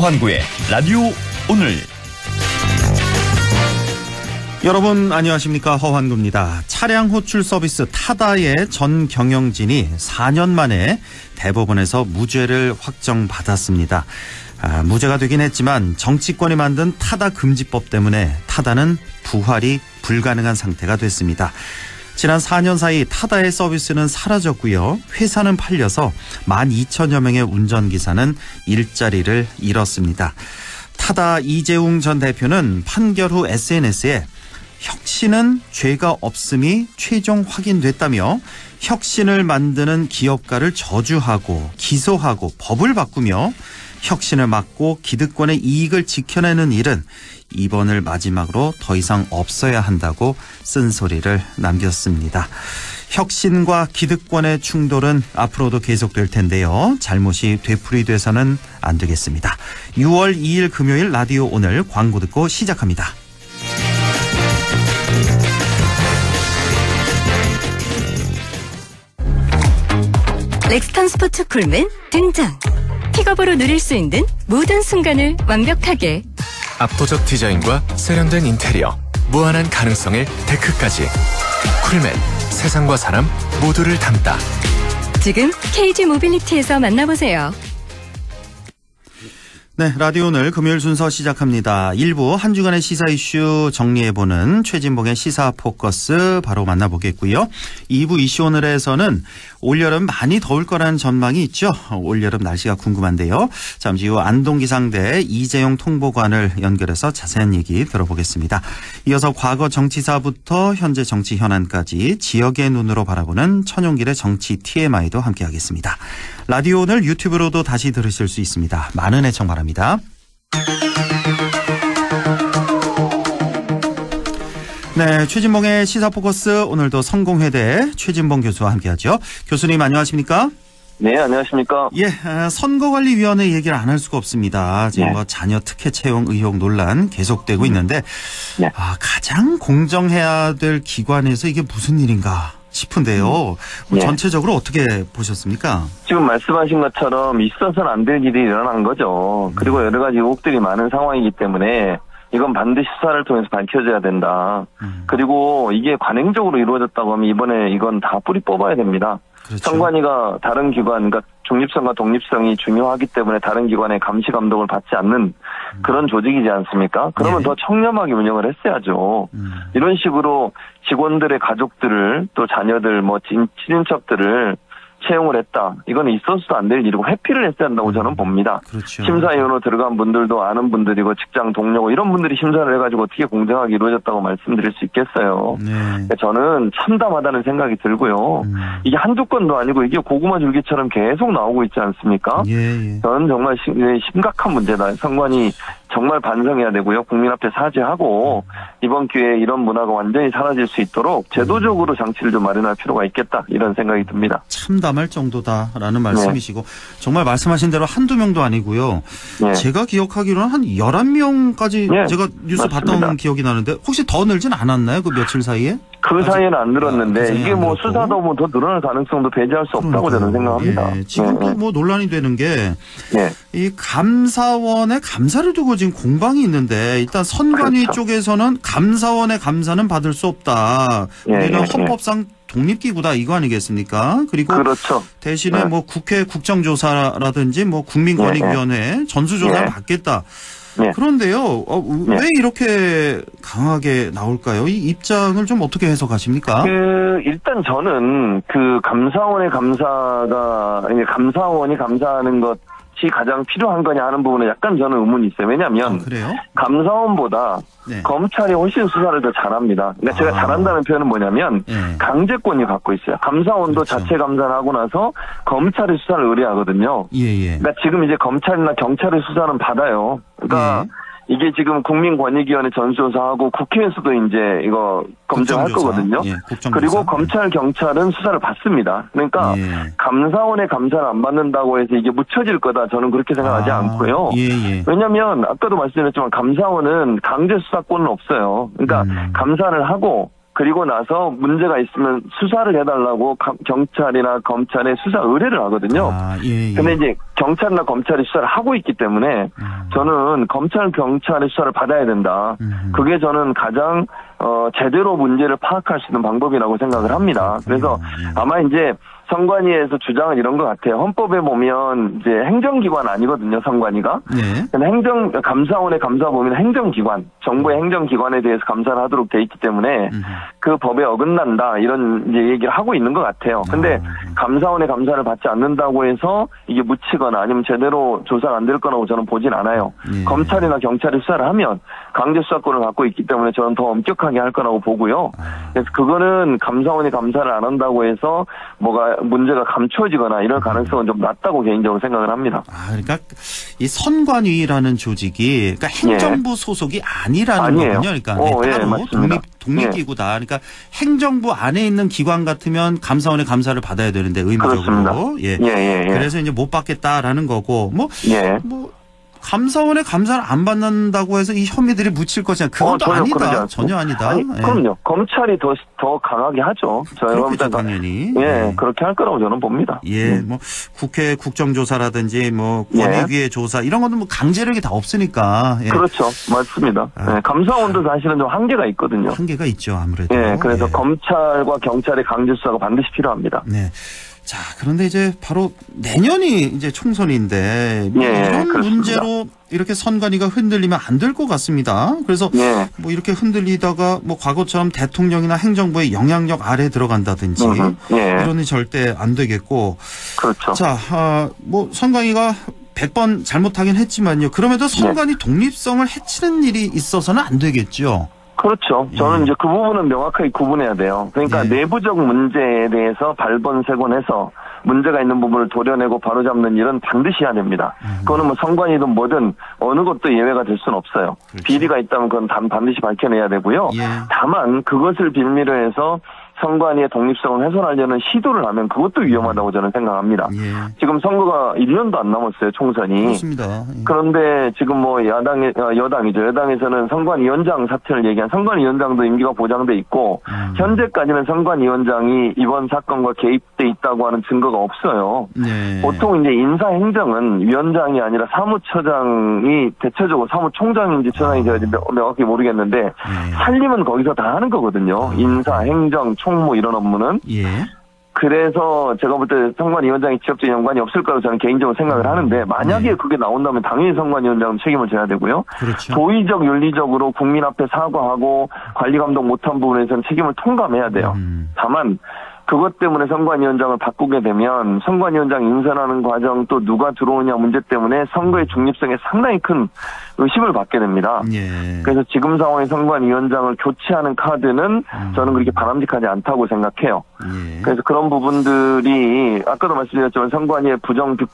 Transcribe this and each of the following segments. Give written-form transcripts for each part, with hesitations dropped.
허환구의 라디오 오늘. 여러분 안녕하십니까, 허환구입니다. 차량 호출 서비스 타다의 전 경영진이 4년 만에 대법원에서 무죄를 확정받았습니다. 무죄가 되긴 했지만 정치권이 만든 타다 금지법 때문에 타다는 부활이 불가능한 상태가 됐습니다. 지난 4년 사이 타다의 서비스는 사라졌고요. 회사는 팔려서 12,000여 명의 운전기사는 일자리를 잃었습니다. 타다 이재웅 전 대표는 판결 후 SNS에 혁신은 죄가 없음이 최종 확인됐다며 혁신을 만드는 기업가를 저주하고 기소하고 법을 바꾸며 혁신을 막고 기득권의 이익을 지켜내는 일은 이번을 마지막으로 더 이상 없어야 한다고 쓴소리를 남겼습니다. 혁신과 기득권의 충돌은 앞으로도 계속될 텐데요. 잘못이 되풀이돼서는 안 되겠습니다. 6월 2일 금요일 라디오 오늘 광고 듣고 시작합니다. 렉스턴 스포츠 쿨맨 등장. 픽업으로 누릴 수 있는 모든 순간을 완벽하게. 압도적 디자인과 세련된 인테리어, 무한한 가능성의 데크까지. 쿨맨, 세상과 사람 모두를 담다. 지금 KG 모빌리티에서 만나보세요. 네, 라디오 오늘 금요일 순서 시작합니다. 1부 한 주간의 시사 이슈 정리해보는 최진봉의 시사 포커스 바로 만나보겠고요. 2부 이슈 오늘에서는 올여름 많이 더울 거라는 전망이 있죠. 올여름 날씨가 궁금한데요. 잠시 후 안동기상대 이재용 통보관을 연결해서 자세한 얘기 들어보겠습니다. 이어서 과거 정치사부터 현재 정치 현안까지 지역의 눈으로 바라보는 천용길의 정치 TMI도 함께하겠습니다. 라디오 오늘 유튜브로도 다시 들으실 수 있습니다. 많은 애청 바랍니다. 네, 최진봉의 시사포커스 오늘도 성공회대 최진봉 교수와 함께하죠. 교수님 안녕하십니까? 네, 안녕하십니까? 예, 선거관리위원회 얘기를 안 할 수가 없습니다. 지금 네. 뭐 자녀 특혜 채용 의혹 논란 계속되고 있는데 네. 가장 공정해야 될 기관에서 이게 무슨 일인가 싶은데요. 네. 전체적으로 어떻게 보셨습니까? 지금 말씀하신 것처럼 있어서는 안 될 일이 일어난 거죠. 그리고 여러 가지 의혹들이 많은 상황이기 때문에 이건 반드시 수사를 통해서 밝혀져야 된다. 그리고 이게 관행적으로 이루어졌다고 하면 이번에 이건 다 뿌리 뽑아야 됩니다. 그렇죠. 선관위가 다른 기관, 그러니까 중립성과 독립성이 중요하기 때문에 다른 기관의 감시 감독을 받지 않는 그런 조직이지 않습니까? 그러면 네. 더 청렴하게 운영을 했어야죠. 이런 식으로 직원들의 가족들을 또 자녀들 뭐 친인척들을 채용을 했다. 이거는 있어서도 안 될 일이고 회피를 했어야 한다고 저는 봅니다. 그렇죠. 심사위원으로 들어간 분들도 아는 분들이고 직장 동료고 이런 분들이 심사를 해가지고 어떻게 공정하게 이루어졌다고 말씀드릴 수 있겠어요. 네. 그러니까 저는 참담하다는 생각이 들고요. 이게 한두 건도 아니고 이게 고구마 줄기처럼 계속 나오고 있지 않습니까? 예. 저는 정말 심각한 문제다. 선관위 정말 반성해야 되고요. 국민 앞에 사죄하고 이번 기회에 이런 문화가 완전히 사라질 수 있도록 제도적으로 장치를 좀 마련할 필요가 있겠다. 이런 생각이 듭니다. 참담할 정도다라는 말씀이시고 정말 말씀하신 대로 한두 명도 아니고요. 네. 제가 기억하기로는 한 11명까지 네, 제가 뉴스 맞습니다. 봤던 기억이 나는데 혹시 더 늘진 않았나요? 그 며칠 사이에? 그 사이에는 안 늘었는데 그 사이에 이게 안 뭐 늘었고. 수사도 뭐 더 늘어날 가능성도 배제할 수 없다고 저는 생각합니다. 예, 지금도 뭐 논란이 되는 게 이 네. 감사원의 감사를 두고 지금 공방이 있는데 일단 선관위 그렇죠. 쪽에서는 감사원의 감사는 받을 수 없다. 우리는 헌법상 독립기구다 이거 아니겠습니까? 그리고 그렇죠. 대신에 네. 뭐 국회 국정조사라든지 뭐 국민권익위원회 전수조사를 받겠다. 네. 그런데요, 왜 이렇게 강하게 나올까요? 이 입장을 좀 어떻게 해석하십니까? 일단 저는 감사원의 감사가, 감사원이 감사하는 것이 가장 필요한 거냐 하는 부분에 약간 저는 의문이 있어요. 왜냐면, 그래요? 감사원보다 네. 검찰이 훨씬 수사를 더 잘합니다. 그러니까 제가 잘한다는 표현은 뭐냐면, 네. 강제권이 갖고 있어요. 감사원도 그렇죠. 자체 감사를 하고 나서 검찰이 수사를 의뢰하거든요. 예. 그러니까 지금 이제 검찰이나 경찰의 수사는 받아요. 그러니까 이게 지금 국민권익위원회 전수조사하고 국회에서도 이제 이거 검증할 거거든요. 예, 국정조사. 그리고 검찰, 경찰은 수사를 받습니다. 그러니까 감사원의 감사를 안 받는다고 해서 이게 묻혀질 거다. 저는 그렇게 생각하지 않고요. 예. 왜냐하면 아까도 말씀드렸지만 감사원은 강제 수사권은 없어요. 그러니까 감사를 하고 그리고 나서 문제가 있으면 수사를 해달라고 경찰이나 검찰에 수사 의뢰를 하거든요. 예. 근데 이제 경찰이나 검찰이 수사를 하고 있기 때문에 저는 검찰, 경찰의 수사를 받아야 된다. 그게 저는 가장 제대로 문제를 파악할 수 있는 방법이라고 생각을 합니다. 그래서 아마 이제 선관위에서 주장은 이런 것 같아요. 헌법에 보면 이제 행정기관 아니거든요, 선관위가. 네. 근데 감사원의 감사범위는 행정기관, 정부의 행정기관에 대해서 감사를 하도록 돼 있기 때문에 그 법에 어긋난다 이런 이제 얘기를 하고 있는 것 같아요. 근데 감사원의 감사를 받지 않는다고 해서 이게 묻히거나 아니면 제대로 조사가 안 될 거라고 저는 보진 않아요. 네. 검찰이나 경찰이 수사를 하면 강제 수사권을 갖고 있기 때문에 저는 더 엄격하게 할 거라고 보고요. 그래서 그거는 감사원이 감사를 안 한다고 해서 뭐가 문제가 감춰지거나 이럴 가능성은 좀 낮다고 개인적으로 생각을 합니다. 그러니까 이 선관위라는 조직이 그러니까 행정부 소속이 아니라는 거군요. 그러니까 따로 독립기구다. 그러니까 행정부 안에 있는 기관 같으면 감사원의 감사를 받아야 되는데 의무적으로. 예. 그래서 이제 못 받겠다라는 거고 뭐 감사원의 감사를 안 받는다고 해서 이 혐의들이 묻힐 것이냐. 그건 또 아니다. 전혀 아니다. 그럼요. 검찰이 더 강하게 하죠. 그렇겠죠, 당연히. 그렇게 할 거라고 저는 봅니다. 뭐 국회 국정조사라든지 뭐 권익위의 조사 이런 것도 뭐 강제력이 다 없으니까. 그렇죠. 맞습니다. 감사원도 사실은 좀 한계가 있거든요. 한계가 있죠, 아무래도. 그래서 검찰과 경찰의 강제 수사가 반드시 필요합니다. 네. 자, 그런데 이제 바로 내년이 이제 총선인데 이런 그렇습니다. 문제로 이렇게 선관위가 흔들리면 안 될 것 같습니다. 그래서 뭐 이렇게 흔들리다가 뭐 과거처럼 대통령이나 행정부의 영향력 아래 들어간다든지 이런이 절대 안 되겠고. 그렇죠. 자, 뭐 선관위가 100번 잘못하긴 했지만요. 그럼에도 선관위 독립성을 해치는 일이 있어서는 안 되겠죠. 그렇죠. 저는 이제 그 부분은 명확하게 구분해야 돼요. 그러니까 내부적 문제에 대해서 발본색원해서 문제가 있는 부분을 도려내고 바로잡는 일은 반드시 해야 됩니다. 그거는 뭐 선관위든 뭐든 어느 것도 예외가 될 수는 없어요. 그렇죠. 비리가 있다면 그건 반드시 밝혀내야 되고요. 다만 그것을 빌미로 해서 선관위의 독립성을 훼손하려는 시도를 하면 그것도 위험하다고 저는 생각합니다. 지금 선거가 1년도 안 남았어요, 총선이. 그렇습니다. 그런데 지금 뭐 여당이죠. 여당에서는 선관위원장 사퇴를 얘기한 선관위원장도 임기가 보장돼 있고 현재까지는 선관위원장이 이번 사건과 개입돼 있다고 하는 증거가 없어요. 보통 이제 인사행정은 위원장이 아니라 사무처장이 대체적으로 사무총장인지 처장인지 명확히 모르겠는데 살림은 거기서 다 하는 거거든요. 인사, 행정, 총무 이런 업무는. 그래서 제가 볼 때 선관위원장이 직접적 연관이 없을 거라고 저는 개인적으로 생각을 하는데 만약에 그게 나온다면 당연히 선관위원장은 책임을 져야 되고요. 그렇죠. 도의적 윤리적으로 국민 앞에 사과하고 관리 감독 못한 부분에서는 책임을 통감해야 돼요. 다만 그것 때문에 선관위원장을 바꾸게 되면 선관위원장 인선하는 과정 또 누가 들어오냐 문제 때문에 선거의 중립성에 상당히 큰 의심을 받게 됩니다. 그래서 지금 상황의 선관위원장을 교체하는 카드는 저는 그렇게 바람직하지 않다고 생각해요. 그래서 그런 부분들이 아까도 말씀드렸지만 선관위에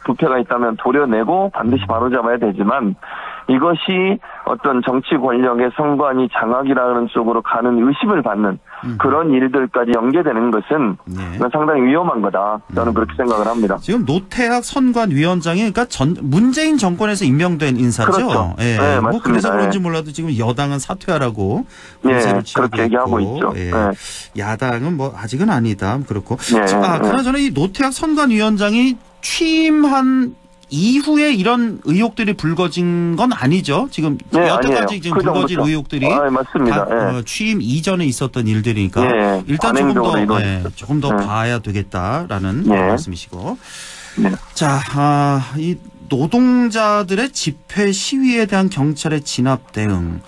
부패가 있다면 도려내고 반드시 바로잡아야 되지만 이것이 어떤 정치 권력의 선관위 장악이라는 쪽으로 가는 의심을 받는 그런 일들까지 연계되는 것은 상당히 위험한 거다. 저는 그렇게 생각을 합니다. 지금 노태학 선관위원장이 그러니까 문재인 정권에서 임명된 인사죠. 그렇죠. 뭐 맞습니다. 그래서 그런지 몰라도 지금 여당은 사퇴하라고 공세를 취하고 그렇게 얘기하고 있죠. 야당은 뭐 아직은 아니다. 그렇고. 그나저나 이 노태학 선관위원장이 취임한 이후에 이런 의혹들이 불거진 건 아니죠. 지금 여태까지 아니에요. 지금 불거진 의혹들이 맞습니다. 취임 이전에 있었던 일들이니까 일단 조금 더 봐야 되겠다라는 말씀이시고. 자, 이 노동자들의 집회 시위에 대한 경찰의 진압 대응.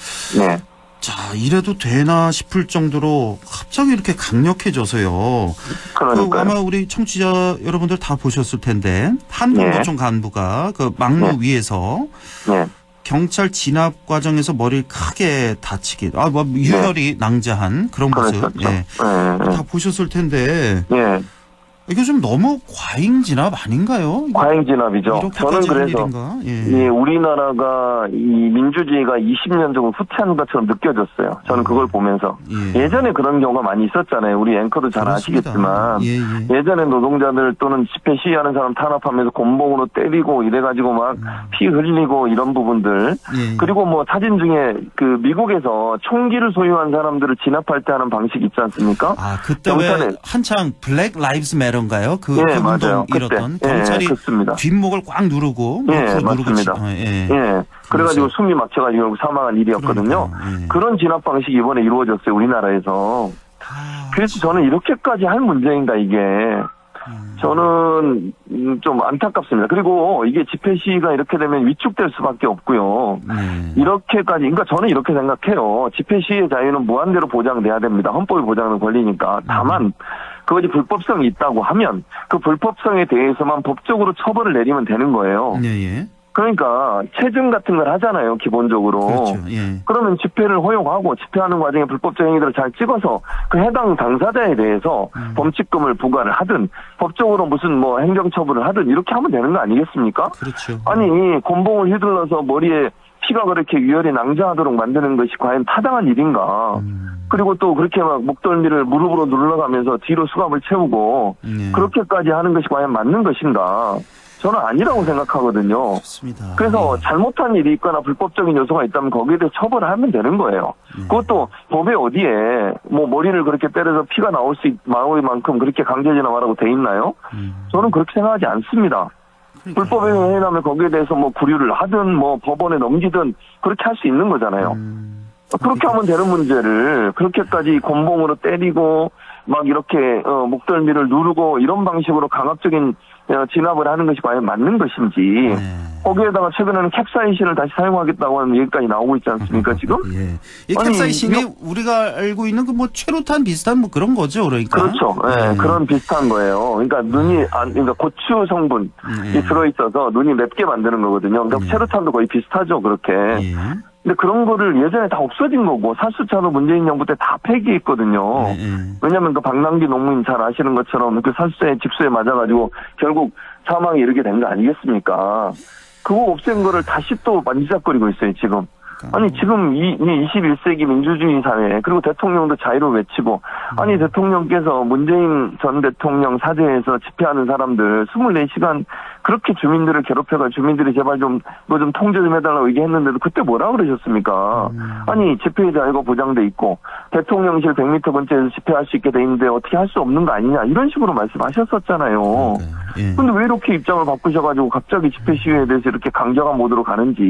자, 이래도 되나 싶을 정도로 갑자기 이렇게 강력해져서요. 아마 우리 청취자 여러분들 다 보셨을 텐데 한국노총 간부가 그 막루 위에서 경찰 진압 과정에서 머리를 크게 다치기, 뭐 유혈이 낭자한 그런 모습, 다 보셨을 텐데. 이거 좀 너무 과잉 진압 아닌가요? 과잉 진압이죠. 저는 그래서 예, 우리나라가 이 민주주의가 20년 정도 후퇴하는 것처럼 느껴졌어요. 저는 그걸 보면서 예전에 그런 경우가 많이 있었잖아요. 우리 앵커도 잘 그렇습니다. 아시겠지만 예전에 노동자들 또는 집회 시위하는 사람 탄압하면서 곤봉으로 때리고 이래가지고 막 피 흘리고 이런 부분들 그리고 뭐 사진 중에 그 미국에서 총기를 소유한 사람들을 진압할 때 하는 방식이 있지 않습니까? 아 그때 왜 한창 블랙 라이브스 매터인가요? 그 운동 일었던 경찰이 뒷목을 꽉 누르고 맞습니다. 그래가지고 숨이 막혀가지고 사망한 일이었거든요. 그런 진압 방식이 이번에 이루어졌어요. 우리나라에서. 그래서 저는 이렇게까지 할 문제인가 이게. 저는 좀 안타깝습니다. 그리고 이게 집회 시위가 이렇게 되면 위축될 수밖에 없고요. 이렇게까지, 그러니까 저는 이렇게 생각해요. 집회 시위의 자유는 무한대로 보장돼야 됩니다. 헌법이 보장하는 권리니까. 다만 그것이 불법성이 있다고 하면 그 불법성에 대해서만 법적으로 처벌을 내리면 되는 거예요. 그러니까 체증 같은 걸 하잖아요, 기본적으로. 그렇죠. 그러면 집회를 허용하고 집회하는 과정에 불법적 행위들을 잘 찍어서 그 해당 당사자에 대해서 범칙금을 부과를 하든 법적으로 무슨 뭐 행정처분을 하든 이렇게 하면 되는 거 아니겠습니까? 그렇죠. 아니 곤봉을 휘둘러서 머리에 피가 그렇게 유혈이 낭자하도록 만드는 것이 과연 타당한 일인가? 그리고 또 그렇게 막 목덜미를 무릎으로 눌러가면서 뒤로 수갑을 채우고 그렇게까지 하는 것이 과연 맞는 것인가? 저는 아니라고 생각하거든요. 좋습니다. 그래서 잘못한 일이 있거나 불법적인 요소가 있다면 거기에 대해서 처벌을 하면 되는 거예요. 그것도 법에 어디에 뭐 머리를 그렇게 때려서 피가 나올 만큼 그렇게 강제진압하라고 돼 있나요? 저는 그렇게 생각하지 않습니다. 불법에 행위하면 거기에 대해서 뭐 구류를 하든 뭐 법원에 넘기든 그렇게 할 수 있는 거잖아요. 그렇게 하면 되는 문제를 그렇게까지 곤봉으로 때리고 막 이렇게 목덜미를 누르고 이런 방식으로 강압적인 진압을 하는 것이 과연 맞는 것인지 거기에다가 최근에는 캡사이신을 다시 사용하겠다고 하는 얘기까지 나오고 있지 않습니까 지금? 이 캡사이신이 우리가 알고 있는 그 뭐 최루탄 비슷한 뭐 그런 거죠, 그러니까. 그렇죠. 그런 비슷한 거예요. 그러니까 그러니까 고추 성분이 들어있어서 눈이 맵게 만드는 거거든요. 그러니까 최루탄도 거의 비슷하죠, 그렇게. 근데 그런 거를 예전에 다 없어진 거고 살수차도 문재인 정부 때 다 폐기했거든요. 왜냐하면 그 박남기 농민 잘 아시는 것처럼 그 살수에 직수에 맞아가지고 결국 사망에 이르게 된 거 아니겠습니까? 그거 없앤 거를 다시 또 만지작거리고 있어요 지금. 아니 지금 이 21세기 민주주의 사회 그리고 대통령도 자유를 외치고 아니 대통령께서 문재인 전 대통령 사죄에서 집회하는 사람들 24시간 그렇게 주민들을 괴롭혀가 주민들이 제발 좀 통제 좀 해달라고 얘기했는데도 그때 뭐라 그러셨습니까? 아니 집회의 자유가 보장돼 있고 대통령실 100m 근처에서 집회할 수 있게 돼 있는데 어떻게 할 수 없는 거 아니냐 이런 식으로 말씀하셨었잖아요. 근데 왜 이렇게 입장을 바꾸셔가지고 갑자기 집회 시위에 대해서 이렇게 강경한 모드로 가는지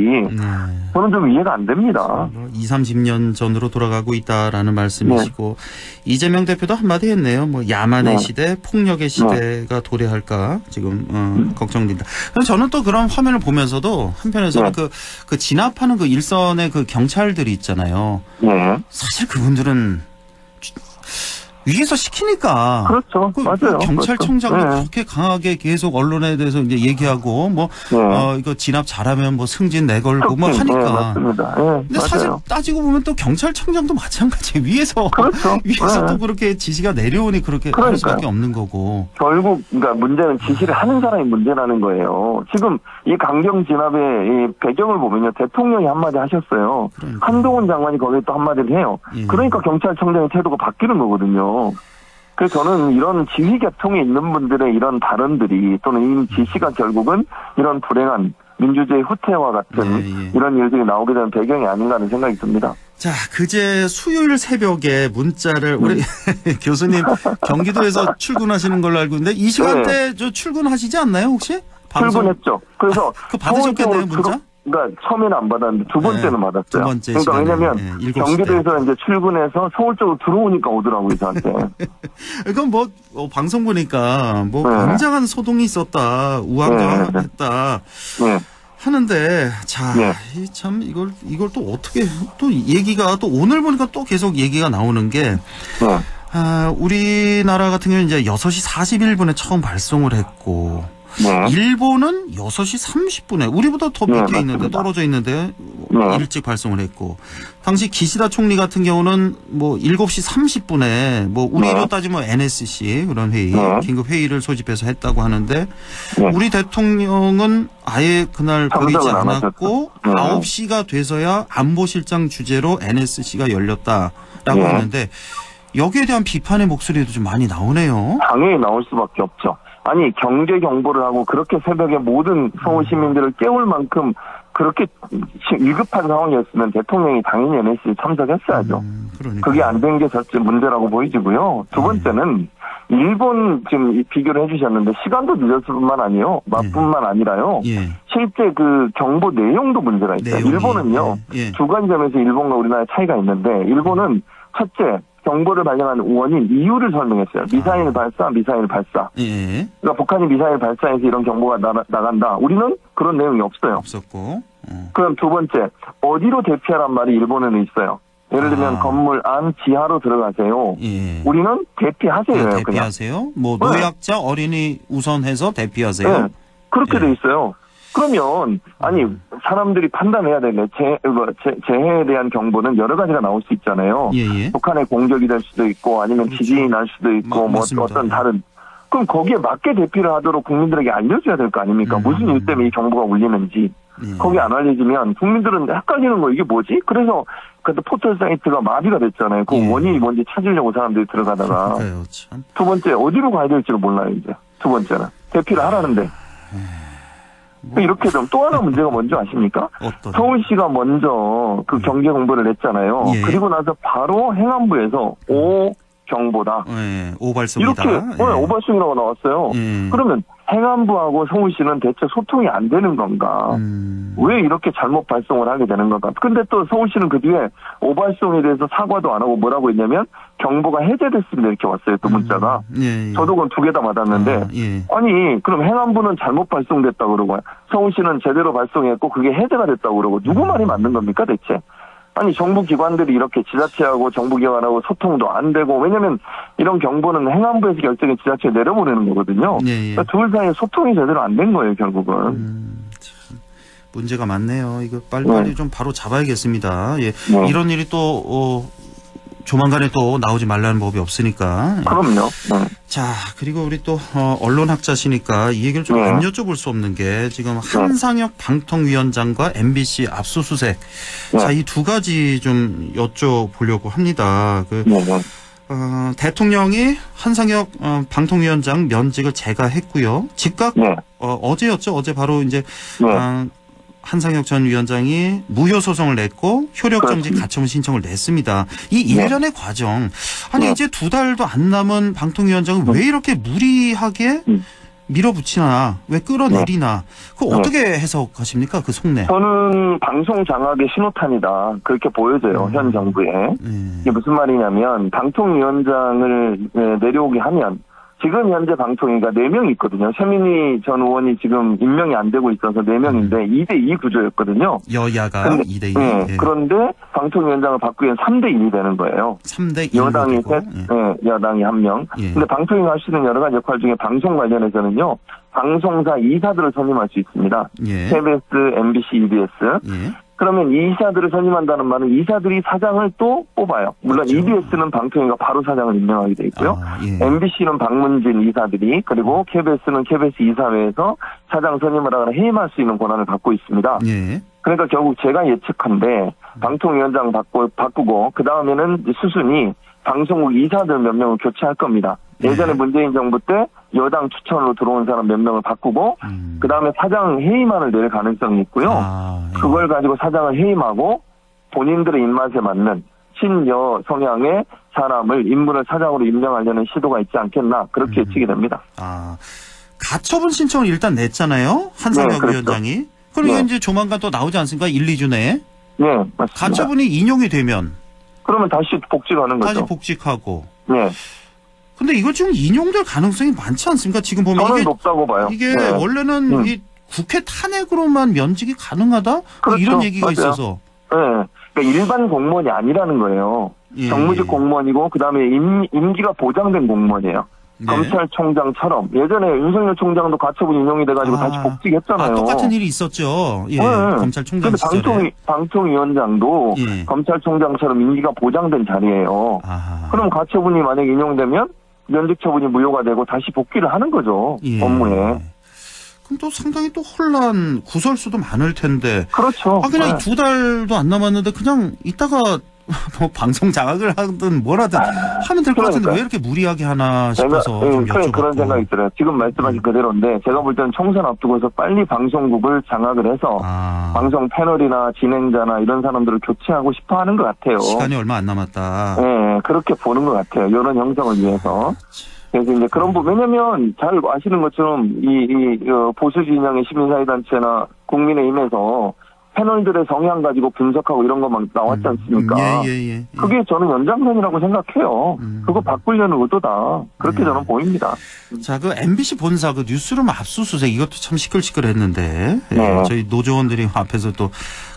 저는 좀 이해가 안 됩니다. 20-30년 전으로 돌아가고 있다라는 말씀이시고 이재명 대표도 한마디 했네요. 뭐 야만의 시대, 폭력의 시대가 도래할까 지금 걱정된다. 저는 또 그런 화면을 보면서도 한편에서는 그 진압하는 그 일선의 그 경찰들이 있잖아요. 사실 그분들은 위에서 시키니까. 그렇죠. 맞아요. 경찰청장도 그렇게 강하게 계속 언론에 대해서 이제 얘기하고 뭐 이거 진압 잘하면 뭐 승진 내걸고 뭐 하니까. 맞습니다. 근데 사실 따지고 보면 또 경찰청장도 마찬가지. 위에서 또 그렇게 지시가 내려오니 그렇게 할 수밖에 없는 거고. 결국 그러니까 문제는 지시를 하는 사람이 문제라는 거예요. 지금 이 강경 진압의 이 배경을 보면요. 대통령이 한마디 하셨어요. 한동훈 장관이 거기에 또 한마디를 해요. 그러니까 경찰청장의 태도가 바뀌는 거거든요. 그래서 저는 이런 지휘 계통에 있는 분들의 이런 발언들이 또는 이 지시가 결국은 이런 불행한 민주주의 후퇴와 같은 이런 일들이 나오게 되는 배경이 아닌가 하는 생각이 듭니다. 자, 그제 수요일 새벽에 문자를 우리 교수님 경기도에서 출근하시는 걸로 알고 있는데 이 시간대 저 출근하시지 않나요 혹시? 출근했죠. 그래서 그 받으셨겠네요 문자? 그러니까 처음에는 안 받았는데 두 번째는 받았어요. 두 번째 그러니까 왜냐면 경기도에서 이제 출근해서 서울 쪽으로 들어오니까 오더라고요 저한테. 이건 뭐 방송 보니까 뭐 굉장한 소동이 있었다, 우왕좌왕했다 하는데 자, 참 이걸 또 어떻게 또 얘기가 또 오늘 보니까 또 계속 얘기가 나오는 게. 우리나라 같은 경우는 이제 6시 41분에 처음 발송을 했고. 일본은 6시 30분에 우리보다 더 밑에 있는데 떨어져 있는데 네. 일찍 발송을 했고 당시 기시다 총리 같은 경우는 뭐 7시 30분에 뭐 우리로 네. 따지면 NSC 그런 회의 네. 긴급 회의를 소집해서 했다고 하는데 네. 우리 대통령은 아예 그날 보이지 참석은 안 않았고 하셨죠. 네. 9시가 돼서야 안보실장 주재로 NSC가 열렸다라고 네. 했는데 여기에 대한 비판의 목소리도 좀 많이 나오네요. 당연히 나올 수밖에 없죠. 아니 경제 경보를 하고 그렇게 새벽에 모든 서울 시민들을 깨울 만큼 그렇게 위급한 상황이었으면 대통령이 당연히 NSC에 참석했어야죠. 그러니까. 그게 안 된 게 첫째 문제라고 보이지고요. 두 번째는 일본 지금 비교를 해주셨는데 시간도 늦었을 뿐만 아니요. 뿐만 아니라요. 예. 실제 그 경보 내용도 문제가 있어요. 내용이, 일본은요. 예. 두 관점에서 일본과 우리나라의 차이가 있는데 일본은 첫째 경보를 발령한 원인, 이유를 설명했어요. 미사일 발사, 미사일 발사. 예. 그러니까 북한이 미사일 발사해서 이런 경보가 나간다. 우리는 그런 내용이 없어요. 없었고. 그럼 두 번째, 어디로 대피하란 말이 일본에는 있어요. 예를 들면 건물 안 지하로 들어가세요. 예. 우리는 대피하세요. 그냥. 대피하세요. 뭐 노약자 어린이 우선해서 대피하세요. 네. 그렇게 돼 있어요. 그러면 아니 사람들이 판단해야 되네. 재해에 대한 경보는 여러 가지가 나올 수 있잖아요. 예. 북한의 공격이 될 수도 있고 아니면 그렇죠. 지진이 날 수도 있고 뭐 어떤 다른. 그럼 거기에 맞게 대피를 하도록 국민들에게 알려줘야 될 거 아닙니까? 무슨 일 때문에 이 경보가 울리는지. 거기 안 알려지면 국민들은 헷갈리는 거 이게 뭐지? 그래서 그때 포털 사이트가 마비가 됐잖아요. 그 원인이 뭔지 찾으려고 사람들이 들어가다가. 그러니까요, 참. 두 번째 어디로 가야 될지를 몰라요 이제. 두 번째는 대피를 하라는데. 이렇게 되면 또 하나 문제가 뭔지 아십니까? 서울시가 먼저 그 경제 공보를 냈잖아요. 예. 그리고 나서 바로 행안부에서 오경보다. 예, 오발송이다. 이렇게 오발송이라고 나왔어요. 그러면 행안부하고 서울시는 대체 소통이 안 되는 건가? 왜 이렇게 잘못 발송을 하게 되는 건가? 근데 또 서울시는 그 뒤에 오발송에 대해서 사과도 안 하고 뭐라고 했냐면 경보가 해제됐습니다 이렇게 왔어요. 또 문자가. 예. 저도 그건 2개 다 받았는데 아니 그럼 행안부는 잘못 발송됐다고 그러고 서울시는 제대로 발송했고 그게 해제가 됐다고 그러고 누구 말이 맞는 겁니까 대체? 아니 정부 기관들이 이렇게 지자체하고 정부 기관하고 소통도 안 되고 왜냐면 이런 경보는 행안부에서 결정해 지자체에 내려보내는 거거든요. 그러니까 둘 사이에 소통이 제대로 안 된 거예요 결국은. 참 문제가 많네요. 이거 빨리빨리 좀 바로 잡아야겠습니다. 예. 이런 일이 또 조만간에 또 나오지 말라는 법이 없으니까. 그럼요. 자, 그리고 우리 또 언론학자시니까 이 얘기를 좀 안 여쭤볼 수 없는 게 지금 한상혁 방통위원장과 MBC 압수수색. 자, 이 두 가지 좀 여쭤보려고 합니다. 대통령이 한상혁 방통위원장 면직을 재가했고요. 즉각 어제였죠. 어제 바로 이제 한상혁 전 위원장이 무효 소송을 냈고 효력정지 가처분 신청을 냈습니다. 이 일련의 과정. 아니 이제 2달도 안 남은 방통위원장은 왜 이렇게 무리하게 밀어붙이나 왜 끌어내리나 그거 어떻게 해석하십니까? 그 속내. 저는 방송 장악의 신호탄이다. 그렇게 보여져요. 현 정부에. 이게 무슨 말이냐면 방통위원장을 내려오게 하면 지금 현재 방통위가 4명이 있거든요. 최민희 전 의원이 지금 임명이 안 되고 있어서 4명인데 2대2 구조였거든요. 여야가 2대2. 네. 그런데 방통위원장을 바꾸면 3대1이 되는 거예요. 3대1. 여당이 셋, 여당이 1명. 근데 방통위가 할 수 있는 여러 가지 역할 중에 방송 관련해서는요. 방송사 이사들을 선임할 수 있습니다. KBS, MBC, EBS. 그러면 이 이사들을 선임한다는 말은 이사들이 사장을 또 뽑아요. 물론 그렇죠. EBS는 방통위가 바로 사장을 임명하게 돼 있고요. MBC는 방문진 이사들이 그리고 KBS는 KBS 이사회에서 사장 선임을 하거나 해임할 수 있는 권한을 갖고 있습니다. 그러니까 결국 제가 예측한데 방통위원장 바꾸고 그 다음에는 수순이 방송국 이사들 몇 명을 교체할 겁니다. 예전에 문재인 정부 때 여당 추천으로 들어온 사람 몇 명을 바꾸고 그 다음에 사장 해임안을 낼 가능성이 있고요. 그걸 가지고 사장을 해임하고 본인들의 입맛에 맞는 친여 성향의 사람을 인물을 사장으로 임명하려는 시도가 있지 않겠나 그렇게 예측이 됩니다. 가처분 신청을 일단 냈잖아요. 한상혁 그렇죠. 위원장이. 그럼 이게 이제 조만간 또 나오지 않습니까? 1, 2주 내에. 네, 맞습니다. 가처분이 인용이 되면. 그러면 다시 복직하는 거죠. 다시 복직하고. 네. 근데 이거 지금 인용될 가능성이 많지 않습니까? 지금 보면 저는 이게 높다고 봐요. 이게 원래는 이 국회 탄핵으로만 면직이 가능하다? 그렇죠. 이런 얘기가 맞아요. 있어서. 네. 그러니까 일반 공무원이 아니라는 거예요. 정무직 공무원이고 그다음에 임기가 보장된 공무원이에요. 네. 검찰총장처럼 예전에 윤석열 총장도 가처분 인용이 돼가지고 다시 복직했잖아요. 똑같은 일이 있었죠. 예. 검찰총장 시절에. 근데 방통위원장도 예. 검찰총장처럼 임기가 보장된 자리예요. 그럼 가처분이 만약에 인용되면 면직 처분이 무효가 되고 다시 복귀를 하는 거죠. 예. 업무에. 그럼 또 상당히 또 혼란, 구설수도 많을 텐데. 그렇죠. 그냥 2달도 안 남았는데 그냥 이따가 뭐 방송 장악을 하든 뭐라든 하면 될 것 같은데 왜 이렇게 무리하게 하나 싶어서 좀 여쭤봤고. 그런 생각이 들어요. 지금 말씀하신 그대로인데 제가 볼 때는 총선 앞두고서 빨리 방송국을 장악을 해서 방송 패널이나 진행자나 이런 사람들을 교체하고 싶어 하는 것 같아요. 시간이 얼마 안 남았다. 네, 그렇게 보는 것 같아요. 이런 형성을 위해서. 그래서 이제 그런 부분, 왜냐면 잘 아시는 것처럼 보수 진영의 시민사회단체나 국민의힘에서 패널들의 성향 가지고 분석하고 이런 것만 나왔지 않습니까? 예. 그게 저는 연장선이라고 생각해요. 그거 바꾸려는 의도다. 그렇게 저는 보입니다. 자, 그 MBC 본사 그 뉴스룸 압수수색 이것도 참 시끌시끌했는데 네. 저희 노조원들이 앞에서 또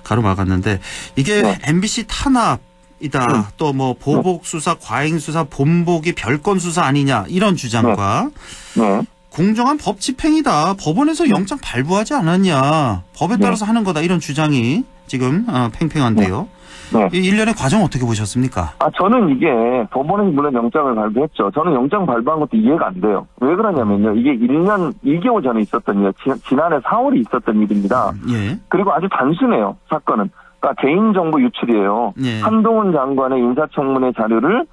가로막았는데 이게 네. MBC 탄압이다. 또 뭐 보복 수사, 과잉 수사, 본보기 별건 수사 아니냐 이런 주장과 네. 공정한 법 집행이다. 법원에서 영장 발부하지 않았냐. 법에 따라서 하는 거다. 이런 주장이 지금 팽팽한데요. 네. 이 일련의 과정 어떻게 보셨습니까? 저는 이게 법원에서 물론 영장을 발부했죠. 저는 영장 발부한 것도 이해가 안 돼요. 왜 그러냐면요. 이게 1년 2개월 전에 있었던 일, 지난해 4월에 있었던 일입니다. 예. 그리고 아주 단순해요. 사건은. 그러니까 개인정보 유출이에요. 예. 한동훈 장관의 인사청문회 자료를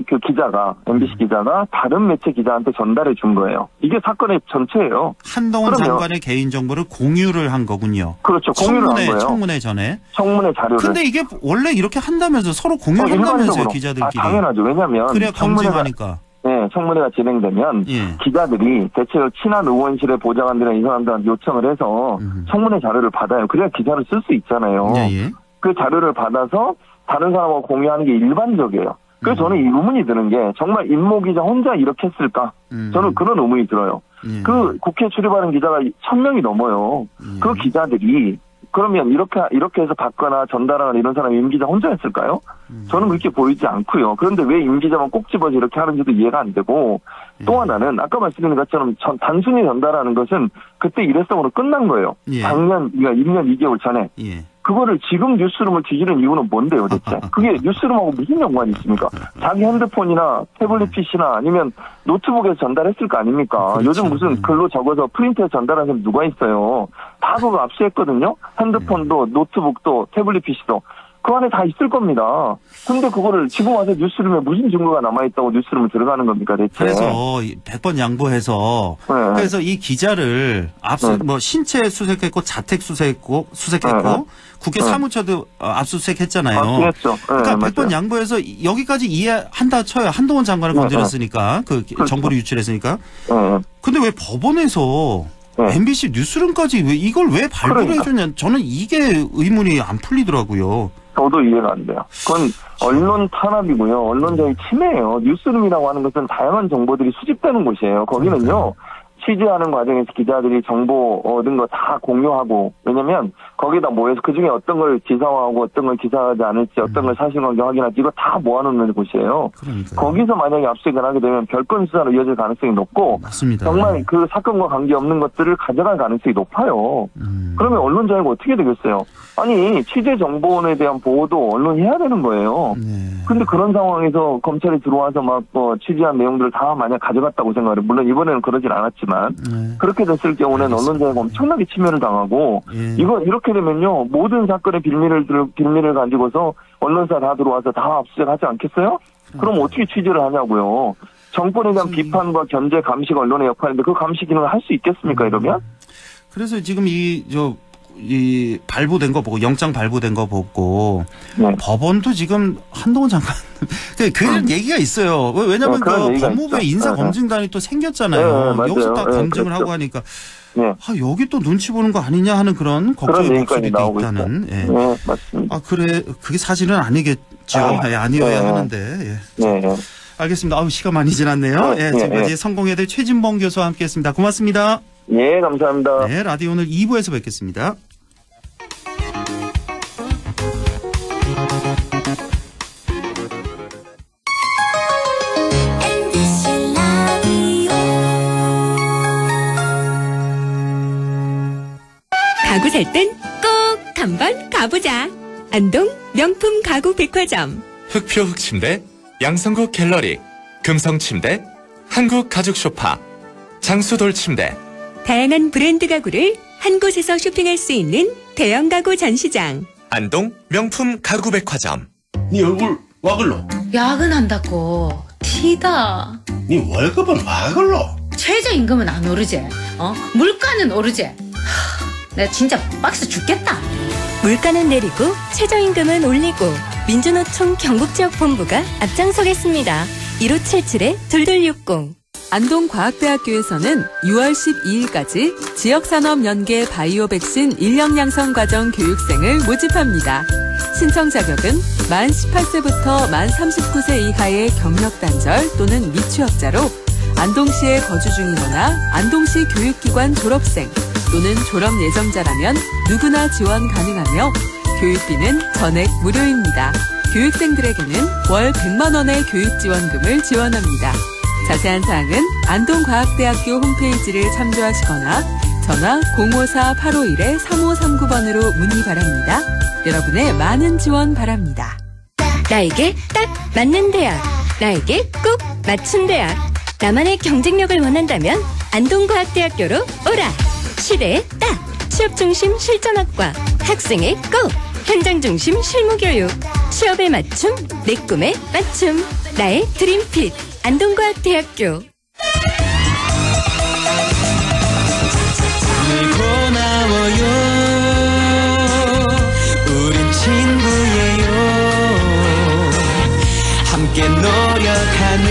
그 기자가, MBC 기자가 다른 매체 기자한테 전달해 준 거예요. 이게 사건의 전체예요. 한동훈 장관의 개인정보를 공유를 한 거군요. 그렇죠. 공유를 한 거예요. 청문회 전에. 청문회 자료를. 근데 이게 원래 이렇게 한다면서 서로 공유한다면서요, 일반적으로. 기자들끼리. 당연하죠. 왜냐면. 그래야 검증하니까. 네, 청문회가 진행되면 기자들이 대체로 친한 의원실의 보좌관들이나 이 사람들한테 요청을 해서 청문회 자료를 받아요. 그래야 기사를 쓸 수 있잖아요. 예. 그 자료를 받아서 다른 사람하고 공유하는 게 일반적이에요. 그래서 저는 이 의문이 드는 게 정말 임모 기자 혼자 이렇게 했을까? 저는 그런 의문이 들어요. 그 국회 출입하는 기자가 1000명이 넘어요. 그 기자들이 그러면 이렇게 해서 받거나 전달하거나 이런 사람이 임 기자 혼자 했을까요? 저는 그렇게 보이지 않고요. 그런데 왜 임 기자만 꼭 집어서 이렇게 하는지도 이해가 안 되고 또 하나는 아까 말씀드린 것처럼 단순히 전달하는 것은 그때 일회성으로 끝난 거예요. 작년, 그러니까 1년 2개월 전에. 그거를 지금 뉴스룸을 뒤지는 이유는 뭔데요, 대체? 그게 뉴스룸하고 무슨 연관이 있습니까? 자기 핸드폰이나 태블릿 PC나 아니면 노트북에서 전달했을 거 아닙니까? 그렇죠. 요즘 무슨 글로 적어서 프린트해서 전달하는 사람 누가 있어요? 다 그거 압수했거든요? 핸드폰도, 노트북도, 태블릿 PC도. 그 안에 다 있을 겁니다. 근데 그거를 지금 와서 뉴스룸에 무슨 증거가 남아있다고 뉴스룸에 들어가는 겁니까, 대체? 그래서 100번 양보해서 그래서 이 기자를 뭐 신체 수색했고 자택 수색했고 국회 사무처도 압수수색했잖아요. 그랬죠. 그러니까 100번 양보해서 여기까지 이해한다 쳐요. 한동훈 장관을 건드렸으니까 그렇죠. 정보를 유출했으니까. 근데 왜 법원에서 MBC 뉴스룸까지 이걸 왜 발부를 해줬냐? 저는 이게 의문이 안 풀리더라고요. 저도 이해가 안 돼요. 그건 언론 탄압이고요. 언론자의 침해예요. 뉴스룸이라고 하는 것은 다양한 정보들이 수집되는 곳이에요. 거기는요. 취재하는 과정에서 기자들이 정보 얻은 거 다 공유하고, 왜냐면 거기다 모여서 그중에 어떤 걸 기사화하고 어떤 걸 기사하지 않을지 어떤 걸 사실관계 확인할지 이거 다 모아놓는 곳이에요. 그러니까요. 거기서 만약에 압수수색을 하게 되면 별건 수사로 이어질 가능성이 높고 맞습니다. 정말 그 사건과 관계없는 것들을 가져갈 가능성이 높아요. 그러면 언론 자유가 어떻게 되겠어요? 아니 취재정보원에 대한 보호도 언론이 해야 되는 거예요. 근데 그런 상황에서 검찰이 들어와서 막 취재한 내용들을 다 만약 가져갔다고 생각해요. 물론 이번에는 그러진 않았지만 그렇게 됐을 경우는 언론 자유가 엄청나게 침해를 당하고 이거 이렇게 되면요 모든 사건의 빌미를 가지고서 언론사 다 들어와서 다 압수수색하지 않겠어요? 그럼 어떻게 취재를 하냐고요? 정권에 대한 비판과 견제 감시가 언론의 역할인데 그 감시 기능을 할 수 있겠습니까 이러면? 그래서 지금 이 발부된 거 보고 영장 발부된 거 보고 법원도 지금 한동훈 장관 그런 얘기가 있어요. 왜냐하면 그 법무부에 인사검증단이 또 생겼잖아요. 여기서 다 검증을 하고 하니까 여기 또 눈치 보는 거 아니냐 하는 그런 걱정의 목소리도 있다는. 맞습니다. 그래 그게 사실은 아니겠죠. 아니어야 하는데. 알겠습니다. 시간 많이 지났네요. 지금까지 성공회대 최진봉 교수와 함께했습니다. 고맙습니다. 예, 감사합니다. 네, 라디오 오늘 2부에서 뵙겠습니다. MBC 살 땐 꼭 한번 가보자. 안동 명품 가구 백화점. 흑표 흑침대, 양성국 갤러리, 금성침대, 한국가죽소파, 장수돌 침대. 다양한 브랜드 가구를 한 곳에서 쇼핑할 수 있는 대형 가구 전시장. 안동 명품 가구 백화점. 네 얼굴 와 글로? 야근한다고 티다. 네 월급은 와 글로? 최저임금은 안 오르지. 물가는 오르지. 내가 진짜 빡세 죽겠다. 물가는 내리고 최저임금은 올리고 민주노총 경북지역본부가 앞장서겠습니다. 1577-2260. 안동과학대학교에서는 6월 12일까지 지역산업연계 바이오 백신 인력 양성 과정 교육생을 모집합니다. 신청 자격은 만 18세부터 만 39세 이하의 경력 단절 또는 미취업자로 안동시에 거주 중이거나 안동시 교육기관 졸업생 또는 졸업 예정자라면 누구나 지원 가능하며 교육비는 전액 무료입니다. 교육생들에게는 월 100만 원의 교육지원금을 지원합니다. 자세한 사항은 안동과학대학교 홈페이지를 참조하시거나 전화 054-851-3539번으로 문의 바랍니다. 여러분의 많은 지원 바랍니다. 나에게 딱 맞는 대학, 나에게 꼭 맞춘 대학. 나만의 경쟁력을 원한다면 안동과학대학교로 오라. 시대에 딱 취업중심 실전학과, 학생의 꼭 현장중심 실무교육, 취업에 맞춤, 내 꿈에 맞춤. 나의 드림핏 안동과학대학교. 밀고 나와요. 우린 친구예요. 함께 노력하는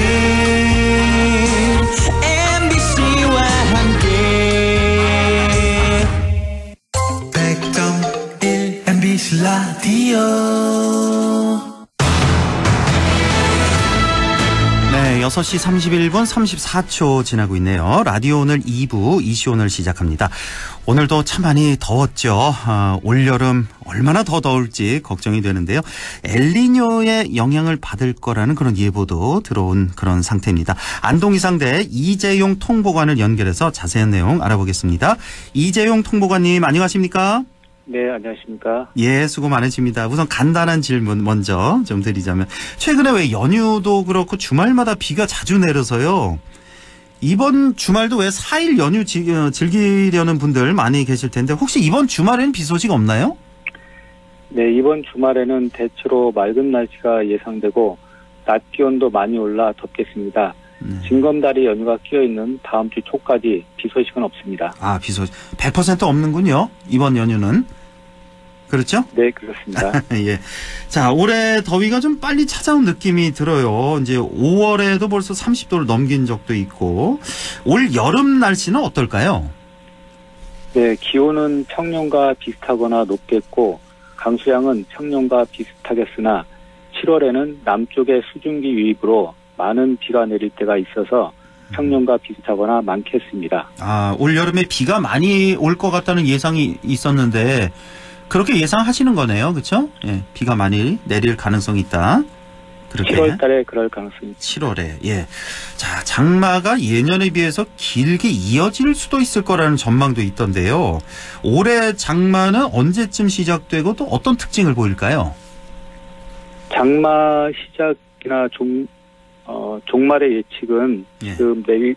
MBC와 함께 100.1 MBC 라디오. 네, 6시 31분 34초 지나고 있네요. 라디오 오늘 2부 이슈 오늘 시작합니다. 오늘도 참 많이 더웠죠. 올여름 얼마나 더 더울지 걱정이 되는데요. 엘니뇨의 영향을 받을 거라는 그런 예보도 들어온 그런 상태입니다. 안동이상대 이재용 통보관을 연결해서 자세한 내용 알아보겠습니다. 이재용 통보관님 안녕하십니까? 네, 안녕하십니까. 예, 수고 많으십니다. 우선 간단한 질문 먼저 좀 드리자면 최근에 왜 연휴도 그렇고 주말마다 비가 자주 내려서요. 이번 주말도 왜 4일 연휴 즐기려는 분들 많이 계실 텐데 혹시 이번 주말에는 비 소식 없나요? 네, 이번 주말에는 대체로 맑은 날씨가 예상되고 낮 기온도 많이 올라 덥겠습니다. 징검다리 연휴가 끼어있는 다음 주 초까지 비 소식은 없습니다. 아, 비 소식 100% 없는군요. 이번 연휴는. 그렇죠? 네, 그렇습니다. 예. 자, 올해 더위가 좀 빨리 찾아온 느낌이 들어요. 이제 5월에도 벌써 30도를 넘긴 적도 있고. 올 여름 날씨는 어떨까요? 네, 기온은 평년과 비슷하거나 높겠고 강수량은 평년과 비슷하겠으나 7월에는 남쪽의 수증기 유입으로 많은 비가 내릴 때가 있어서 평년과 비슷하거나 많겠습니다. 아, 올 여름에 비가 많이 올 것 같다는 예상이 있었는데 그렇게 예상하시는 거네요. 그렇죠? 예, 비가 많이 내릴 가능성이 있다. 그렇게. 7월 달에 그럴 가능성이 있습니다. 7월에. 예. 자, 장마가 예년에 비해서 길게 이어질 수도 있을 거라는 전망도 있던데요. 올해 장마는 언제쯤 시작되고 또 어떤 특징을 보일까요? 장마 시작이나 종말의 예측은 예. 지금 내일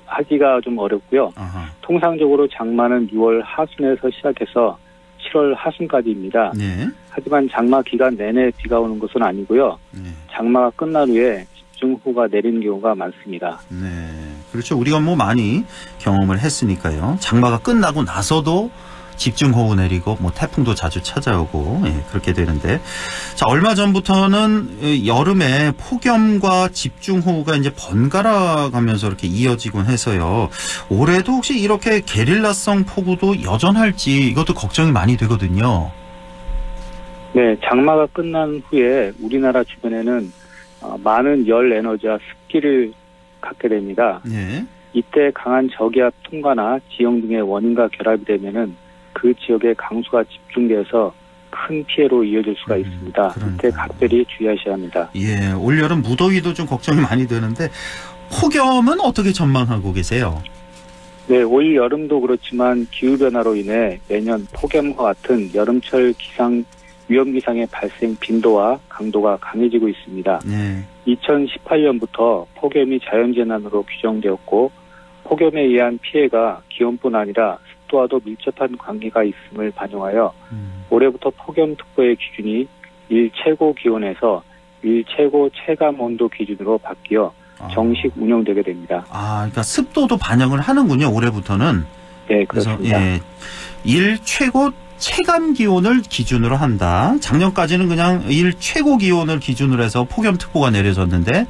하기가 좀 어렵고요. 아하. 통상적으로 장마는 6월 하순에서 시작해서 7월 하순까지입니다. 네. 하지만 장마 기간 내내 비가 오는 것은 아니고요. 네. 장마가 장마가 끝난 후에 집중호우가 내리는 경우가 많습니다. 네. 그렇죠. 우리가 뭐 많이 경험을 했으니까요. 장마가 끝나고 나서도 집중호우 내리고 뭐 태풍도 자주 찾아오고 그렇게 되는데 자 얼마 전부터는 여름에 폭염과 집중호우가 이제 번갈아 가면서 이렇게 이어지곤 해서요. 올해도 혹시 이렇게 게릴라성 폭우도 여전할지 이것도 걱정이 많이 되거든요. 네, 장마가 끝난 후에 우리나라 주변에는 많은 열 에너지와 습기를 갖게 됩니다. 네. 이때 강한 저기압 통과나 지형 등의 원인과 결합이 되면은 그 지역에 강수가 집중돼서 큰 피해로 이어질 수가 있습니다. 그러니까요. 이때 각별히 주의하셔야 합니다. 예, 올여름 무더위도 좀 걱정이 많이 되는데 폭염은 어떻게 전망하고 계세요? 네, 올 여름도 그렇지만 기후변화로 인해 매년 폭염과 같은 여름철 위험 기상의 발생 빈도와 강도가 강해지고 있습니다. 2018년부터 폭염이 자연재난으로 규정되었고 폭염에 의한 피해가 기온뿐 아니라 습도와도 밀접한 관계가 있음을 반영하여 올해부터 폭염특보의 기준이 일최고 기온에서 일최고 체감온도 기준으로 바뀌어 정식 운영되게 됩니다. 그러니까 습도도 반영을 하는군요. 올해부터는. 네, 그렇습니다. 그래서 일최고 체감 기온을 기준으로 한다. 작년까지는 그냥 일최고 기온을 기준으로 해서 폭염특보가 내려졌는데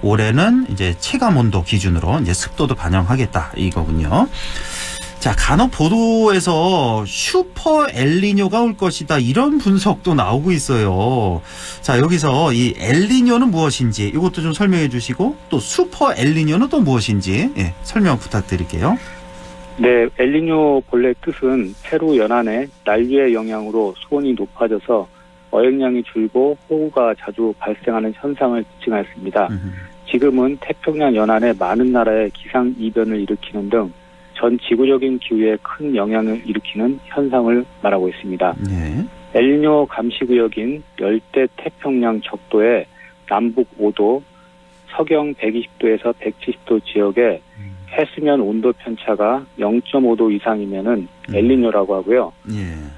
올해는 이제 체감 온도 기준으로 이제 습도도 반영하겠다 이거군요. 자, 간혹 보도에서 슈퍼 엘니뇨가 올 것이다 이런 분석도 나오고 있어요. 자, 여기서 이 엘니뇨는 무엇인지 이것도 좀 설명해 주시고 또 슈퍼 엘니뇨는 또 무엇인지 설명 부탁드릴게요. 네, 엘니뇨 본래 뜻은 페루 연안의 난류의 영향으로 수온이 높아져서 어획량이 줄고 호우가 자주 발생하는 현상을 지칭하였습니다. 지금은 태평양 연안의 많은 나라의 기상 이변을 일으키는 등 전 지구적인 기후에 큰 영향을 일으키는 현상을 말하고 있습니다. 엘니뇨 감시구역인 열대 태평양 적도의 남북 5도, 서경 120도에서 170도 지역에 해수면 온도 편차가 0.5도 이상이면은 엘니뇨라고 하고요.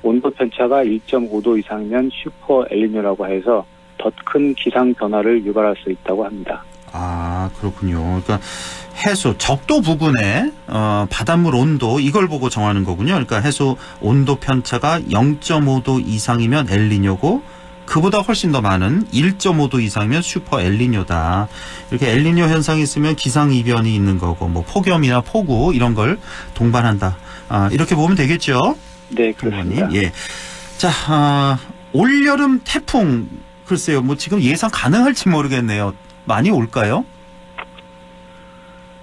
온도 편차가 1.5도 이상이면 슈퍼 엘니뇨라고 해서 더 큰 기상 변화를 유발할 수 있다고 합니다. 그렇군요. 그러니까 해수 적도 부근의 바닷물 온도 이걸 보고 정하는 거군요. 그러니까 해수 온도 편차가 0.5도 이상이면 엘니뇨고 그보다 훨씬 더 많은 1.5도 이상이면 슈퍼 엘니뇨다. 이렇게 엘니뇨 현상이 있으면 기상 이변이 있는 거고 뭐 폭염이나 폭우 이런 걸 동반한다. 이렇게 보면 되겠죠? 네, 그렇습니다. 예. 자, 올여름 태풍 글쎄요. 뭐 지금 예상 가능할지 모르겠네요. 많이 올까요?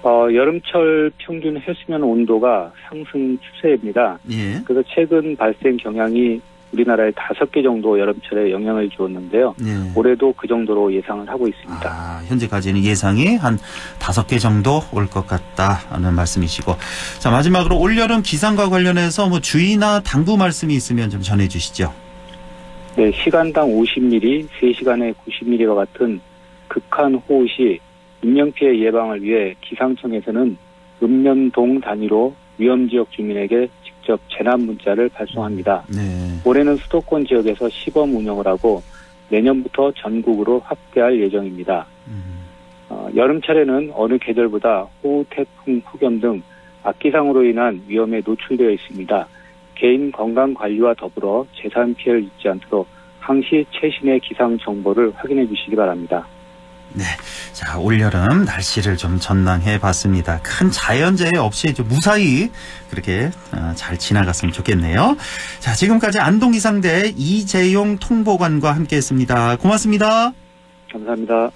여름철 평균 해수면 온도가 상승 추세입니다. 그래서 최근 발생 경향이 우리나라에 5개 정도 여름철에 영향을 주었는데요. 올해도 그 정도로 예상을 하고 있습니다. 현재까지는 예상이 한 5개 정도 올 것 같다는 말씀이시고. 자, 마지막으로 올여름 기상과 관련해서 뭐 주의나 당부 말씀이 있으면 좀 전해 주시죠. 네, 시간당 50mm, 3시간에 90mm와 같은 극한 호우 시 인명피해 예방을 위해 기상청에서는 읍면동 단위로 위험지역 주민에게 직접 재난 문자를 발송합니다. 올해는 수도권 지역에서 시범 운영을 하고 내년부터 전국으로 확대할 예정입니다. 여름철에는 어느 계절보다 호우, 태풍, 폭염 등 악기상으로 인한 위험에 노출되어 있습니다. 개인 건강 관리와 더불어 재산 피해를 입지 않도록 항시 최신의 기상 정보를 확인해 주시기 바랍니다. 네. 자, 올여름 날씨를 좀 전망해 봤습니다. 큰 자연재해 없이 좀 무사히 그렇게 잘 지나갔으면 좋겠네요. 자, 지금까지 안동기상대 이재용 통보관과 함께 했습니다. 고맙습니다. 감사합니다.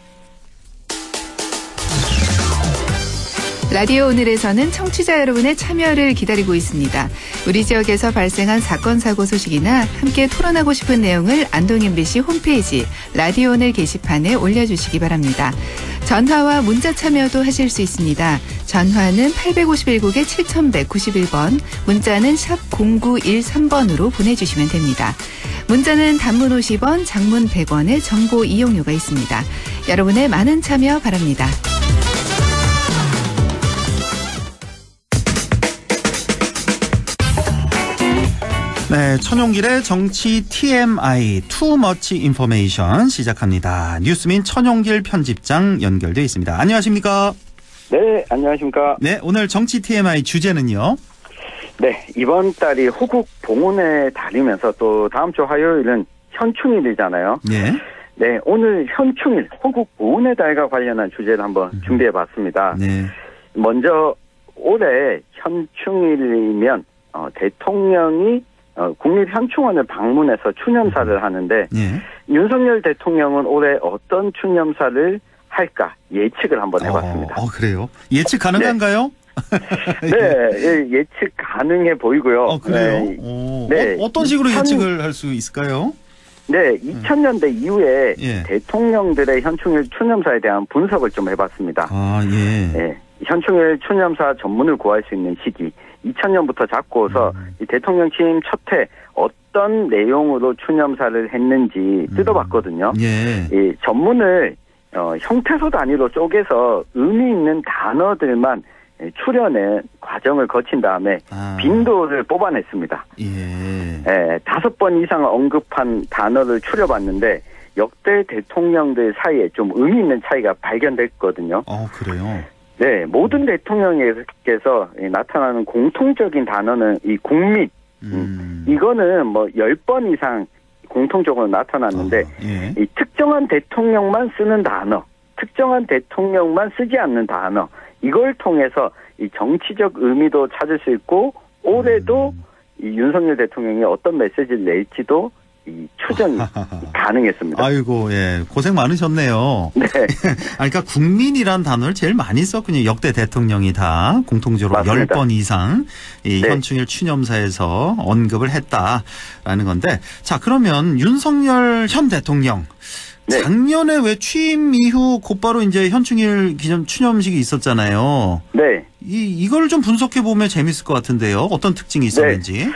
라디오 오늘에서는 청취자 여러분의 참여를 기다리고 있습니다. 우리 지역에서 발생한 사건 사고 소식이나 함께 토론하고 싶은 내용을 안동 MBC 홈페이지 라디오 오늘 게시판에 올려주시기 바랍니다. 전화와 문자 참여도 하실 수 있습니다. 전화는 851국에 7191번, 문자는 샵 0913번으로 보내주시면 됩니다. 문자는 단문 50원, 장문 100원의 정보 이용료가 있습니다. 여러분의 많은 참여 바랍니다. 네, 천용길의 정치 TMI, Too Much Information 시작합니다. 뉴스민 천용길 편집장 연결되어 있습니다. 안녕하십니까? 네, 안녕하십니까? 네, 오늘 정치 TMI 주제는요? 네, 이번 달이 호국 봉헌의 달이면서 또 다음 주 화요일은 현충일이잖아요. 네, 오늘 현충일, 호국 봉헌의 달과 관련한 주제를 한번 준비해봤습니다. 먼저 올해 현충일이면 대통령이 국립현충원을 방문해서 추념사를 하는데 윤석열 대통령은 올해 어떤 추념사를 할까 예측을 한번 해봤습니다. 그래요? 예측 가능한가요? 네, 예측 가능해 보이고요. 그래요? 네, 어떤 식으로 예측을 할 수 있을까요? 네, 2000년대 이후에 대통령들의 현충일 추념사에 대한 분석을 좀 해봤습니다. 네, 현충일 추념사 전문을 구할 수 있는 시기 2000년부터 잡고서 이 대통령 취임 첫 해 어떤 내용으로 추념사를 했는지 뜯어봤거든요. 예. 이 전문을 형태소 단위로 쪼개서 의미 있는 단어들만 출연의 과정을 거친 다음에 빈도를 뽑아냈습니다. 예. 5번 이상 언급한 단어를 추려봤는데 역대 대통령들 사이에 좀 의미 있는 차이가 발견됐거든요. 그래요? 네, 모든 대통령에게서 나타나는 공통적인 단어는 이 국민. 이거는 뭐 10번 이상 공통적으로 나타났는데 예. 이 특정한 대통령만 쓰는 단어, 특정한 대통령만 쓰지 않는 단어, 이걸 통해서 이 정치적 의미도 찾을 수 있고 올해도 이 윤석열 대통령이 어떤 메시지를 낼지도 이 추정이 가능했습니다. 아이고, 예. 고생 많으셨네요. 네. 그러니까 국민이란 단어를 제일 많이 썼군요. 역대 대통령이 다 공통적으로 맞습니다. 10번 이상 이 네. 현충일 추념사에서 언급을 했다라는 건데, 자, 그러면 윤석열 현 대통령 네. 작년에 왜 취임 이후 곧바로 이제 현충일 기념 추념식이 있었잖아요. 네. 이걸 좀 분석해 보면 재밌을 것 같은데요. 어떤 특징이 있었는지.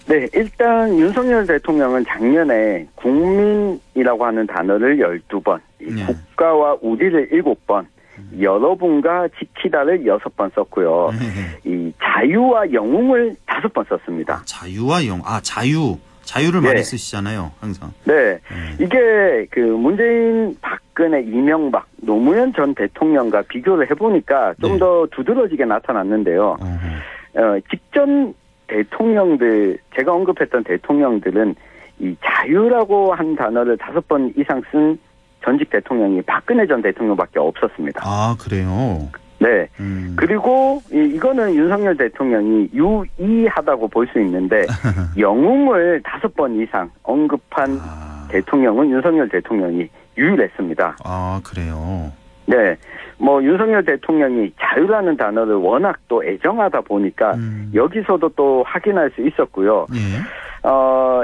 네, 일단 윤석열 대통령은 작년에 국민이라고 하는 단어를 12번, 국가와 우리를 7번, 여러분과 지키다를 6번 썼고요. 이 자유와 영웅을 5번 썼습니다. 자유와 영웅. 자유를 많이 쓰시잖아요, 항상. 네. 이게 그 문재인, 박근혜, 이명박, 노무현 전 대통령과 비교를 해보니까 좀 더 두드러지게 나타났는데요. 직전 대통령들, 제가 언급했던 대통령들은 이 자유라고 한 단어를 5번 이상 쓴 전직 대통령이 박근혜 전 대통령밖에 없었습니다. 아, 그래요? 네. 그리고 이거는 윤석열 대통령이 유의하다고 볼 수 있는데 영웅을 5번 이상 언급한 대통령은 윤석열 대통령이 유일했습니다. 아, 그래요? 네. 뭐 윤석열 대통령이 자유라는 단어를 워낙 또 애정하다 보니까 여기서도 또 확인할 수 있었고요.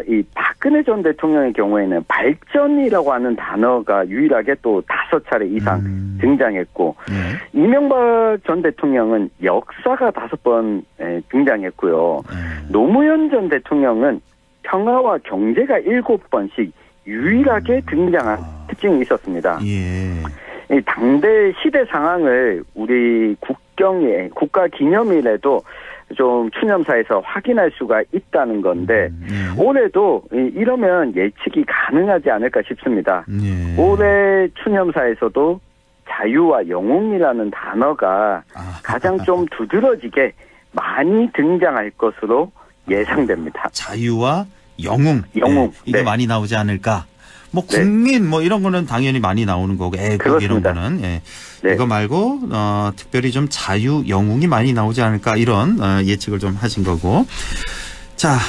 이 박근혜 전 대통령의 경우에는 발전이라고 하는 단어가 유일하게 또 5차례 이상 등장했고 이명박 전 대통령은 역사가 5번 등장했고요. 노무현 전 대통령은 평화와 경제가 7번씩 유일하게 등장한 특징이 있었습니다. 예. 이 당대 시대 상황을 우리 국가 기념일에도 좀 추념사에서 확인할 수가 있다는 건데 올해도 이러면 예측이 가능하지 않을까 싶습니다. 올해 추념사에서도 자유와 영웅이라는 단어가 가장 좀 두드러지게 많이 등장할 것으로 예상됩니다. 자유와 영웅. 이게 많이 나오지 않을까. 뭐 국민 뭐 이런 거는 당연히 많이 나오는 거고 애국 이런 거는 이거 말고 특별히 좀 자유 영웅이 많이 나오지 않을까 이런 예측을 좀 하신 거고. 자,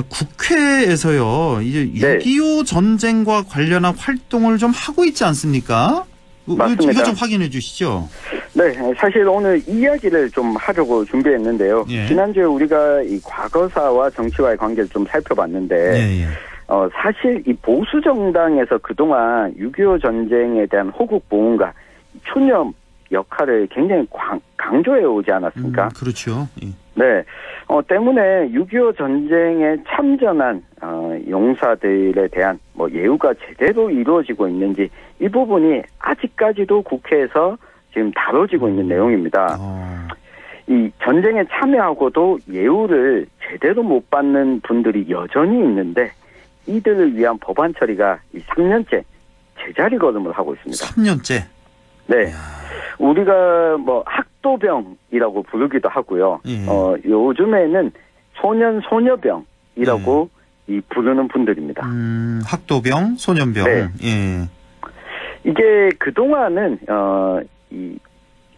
국회에서요 이제 6.25 전쟁과 관련한 활동을 좀 하고 있지 않습니까? 맞습니다. 이거 좀 확인해 주시죠. 네, 사실 오늘 이야기를 좀 하려고 준비했는데요. 지난주에 우리가 이 과거사와 정치와의 관계를 좀 살펴봤는데 사실 이 보수 정당에서 그동안 6.25 전쟁에 대한 호국 봉헌과 추념 역할을 굉장히 강조해 오지 않았습니까? 그렇죠. 네. 때문에 6.25 전쟁에 참전한 용사들에 대한 뭐 예우가 제대로 이루어지고 있는지 이 부분이 아직까지도 국회에서 지금 다뤄지고 있는 내용입니다. 이 전쟁에 참여하고도 예우를 제대로 못 받는 분들이 여전히 있는데 이들을 위한 법안 처리가 이 3년째 제자리 걸음을 하고 있습니다. 3년째? 네. 우리가 뭐 학도병이라고 부르기도 하고요. 요즘에는 소년병이라고 이 부르는 분들입니다. 학도병, 소년병. 네. 이게 그동안은 이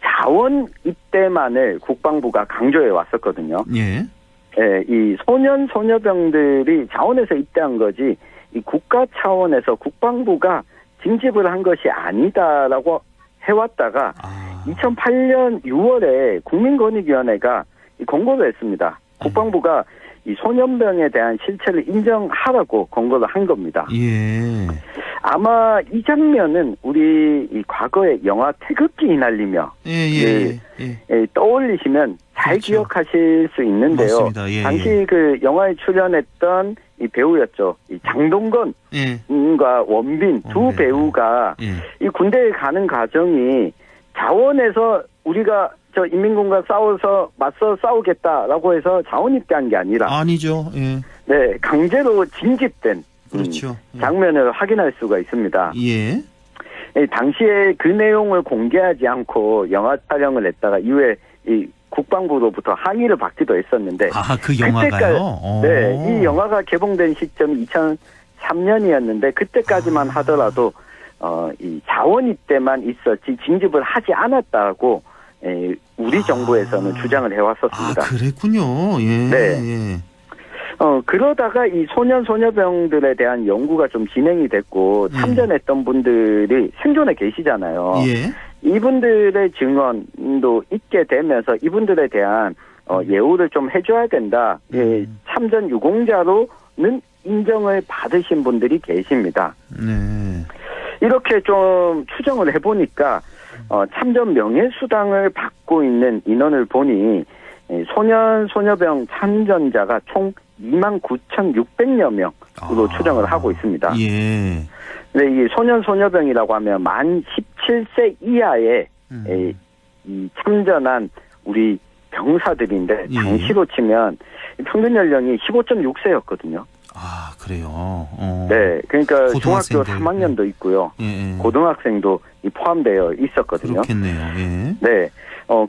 자원 입대만을 국방부가 강조해 왔었거든요. 이 소녀병들이 자원에서 입대한 거지 이 국가 차원에서 국방부가 징집을 한 것이 아니다라고 해왔다가 2008년 6월에 국민권익위원회가 권고를 했습니다. 국방부가 이 소년병에 대한 실체를 인정하라고 권고를 한 겁니다. 아마 이 장면은 우리 이 과거에 영화 태극기 휘날리며 떠올리시면 잘 그렇죠. 기억하실 수 있는데요. 예, 당시 그 영화에 출연했던 이 배우였죠. 이 장동건과 원빈 두 배우가 이 군대에 가는 과정이 자원에서 우리가 저 인민군과 맞서 싸우겠다라고 해서 자원 입대한 게 아니라 아니죠. 예. 네, 강제로 징집된 그렇죠. 장면을 확인할 수가 있습니다. 예. 당시에 그 내용을 공개하지 않고 영화 촬영을 했다가 이후에 이 국방부로부터 항의를 받기도 했었는데. 아, 그 영화가요? 네, 이 영화가 개봉된 시점이 2003년이었는데 그때까지만 하더라도 이 자원 입대만 있었지 징집을 하지 않았다고 우리 정부에서는 주장을 해왔었습니다. 아, 그랬군요. 예. 네. 그러다가 이 소년병들에 대한 연구가 좀 진행이 됐고 참전했던 분들이 생존에 계시잖아요. 예. 이분들의 증언도 있게 되면서 이분들에 대한 예우를 좀 해줘야 된다. 예, 참전 유공자로는 인정을 받으신 분들이 계십니다. 네. 이렇게 좀 추정을 해보니까 참전 명예수당을 받고 있는 인원을 보니 소년병 참전자가 총 29,600여 명으로 추정을 하고 있습니다. 예. 네, 이 소년병이라고 하면 만 17세 이하의 이 참전한 우리 병사들인데 당시로 치면 평균 연령이 15.6세였거든요. 아, 그래요? 네, 그러니까 중학교 3학년도 있고요. 예. 고등학생도 포함되어 있었거든요. 그렇겠네요. 예. 네,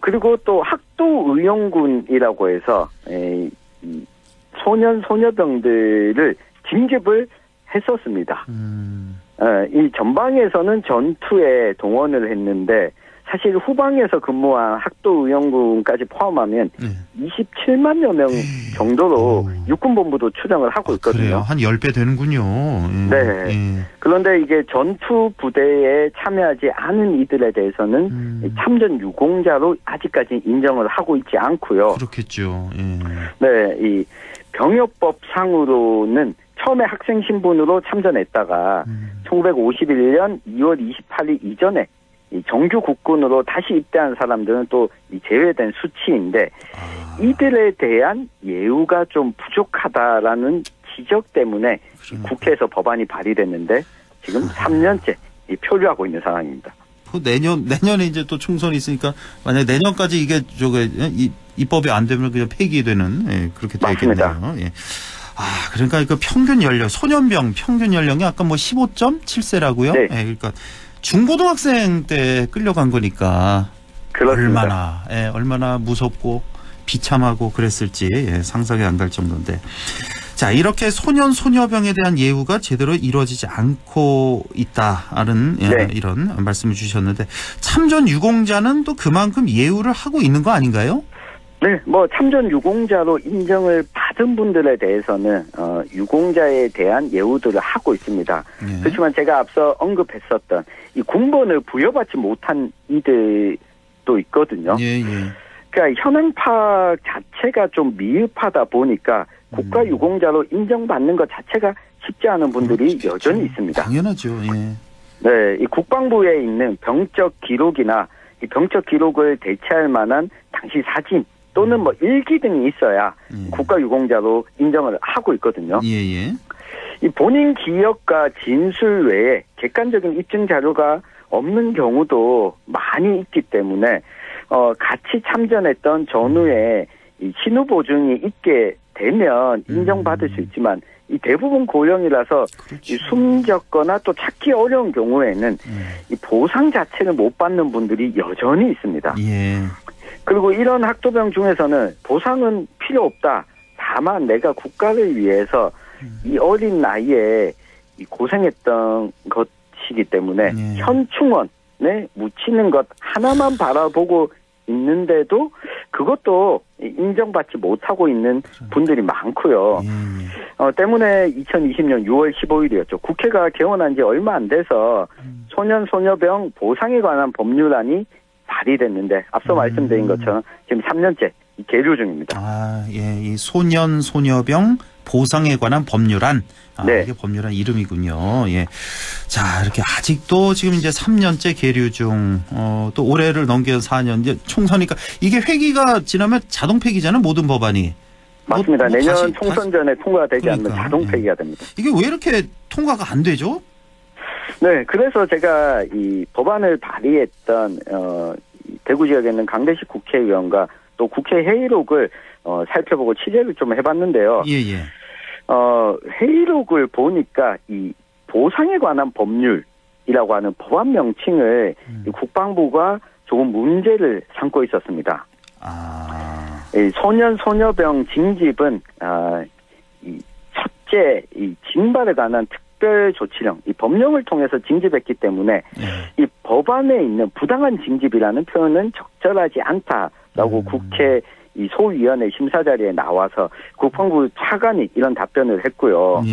그리고 또 학도의용군이라고 해서 이 소년병들을 징집을 했었습니다. 이 전방에서는 전투에 동원을 했는데 사실 후방에서 근무한 학도의용군까지 포함하면 27만여 명 정도로 육군본부도 추정을 하고 있거든요. 그래요? 한 10배 되는군요. 네. 그런데 이게 전투 부대에 참여하지 않은 이들에 대해서는 참전 유공자로 아직까지 인정을 하고 있지 않고요. 그렇겠죠. 네, 이 병역법상으로는 처음에 학생 신분으로 참전했다가 1951년 2월 28일 이전에 이 정규 국군으로 다시 입대한 사람들은 또 제외된 수치인데 이들에 대한 예우가 좀 부족하다라는 지적 때문에 국회에서 법안이 발의됐는데 지금 3년째 표류하고 있는 상황입니다. 내년에 이제 또 총선이 있으니까 만약 내년까지 이게 입법이 안 되면 그냥 폐기되는 그렇게 되겠네요. 예. 아, 그러니까 그 평균 연령 소년병 평균 연령이 아까 뭐 15.7세라고요? 네. 그러니까 중고등학생 때 끌려간 거니까 그렇습니다. 얼마나 무섭고 비참하고 그랬을지 상상이 안 갈 정도인데. 자, 이렇게 소년병에 대한 예우가 제대로 이루어지지 않고 있다는 이런 말씀을 주셨는데 참전 유공자는 또 그만큼 예우를 하고 있는 거 아닌가요? 네, 뭐 참전 유공자로 인정을 받은 분들에 대해서는 유공자에 대한 예우들을 하고 있습니다. 그렇지만 제가 앞서 언급했었던 이 군번을 부여받지 못한 이들도 있거든요. 그러니까 현행 파악 자체가 좀 미흡하다 보니까 국가 유공자로 인정받는 것 자체가 쉽지 않은 분들이 여전히 있습니다. 당연하죠. 네, 이 국방부에 있는 병적 기록이나 이 병적 기록을 대체할 만한 당시 사진 또는 뭐 일기 등이 있어야 국가 유공자로 인정을 하고 있거든요. 이 본인 기억과 진술 외에 객관적인 입증 자료가 없는 경우도 많이 있기 때문에 같이 참전했던 전후에 이 신후 보증이 있게 되면 인정받을 수 있지만 이 대부분 고령이라서 이 숨졌거나 또 찾기 어려운 경우에는 이 보상 자체를 못 받는 분들이 여전히 있습니다. 그리고 이런 학도병 중에서는 보상은 필요 없다. 다만 내가 국가를 위해서 이 어린 나이에 이 고생했던 것이기 때문에 현충원에 묻히는 것 하나만 바라보고 있는데도 그것도 인정받지 못하고 있는 분들이 많고요. 때문에 2020년 6월 15일이었죠. 국회가 개원한 지 얼마 안 돼서 소년병 보상에 관한 법률안이 발의됐는데 앞서 말씀드린 것처럼 지금 3년째 계류 중입니다. 아, 이 소년병 보상에 관한 법률안. 네. 이게 법률안 이름이군요. 예. 자, 이렇게 아직도 지금 이제 3년째 계류 중, 또 올해를 넘겨 4년, 이제 총선이니까 이게 회기가 지나면 자동 폐기잖아요, 모든 법안이. 맞습니다. 내년 총선 전에 통과가 되지 않으면 자동 폐기가 됩니다. 이게 왜 이렇게 통과가 안 되죠? 네, 그래서 제가 이 법안을 발의했던 대구 지역에 있는 강대식 국회의원과 또 국회 회의록을 살펴보고 취재를 좀 해봤는데요. 예. 회의록을 보니까 이 보상에 관한 법률이라고 하는 법안 명칭을 이 국방부가 조금 문제를 삼고 있었습니다. 이 소년 소녀병 징집은 이 첫째 이 징발에 관한 특별 조치령, 이 법령을 통해서 징집했기 때문에 이 법안에 있는 부당한 징집이라는 표현은 적절하지 않다라고 국회 이 소위원회 심사 자리에 나와서 국방부 차관이 이런 답변을 했고요.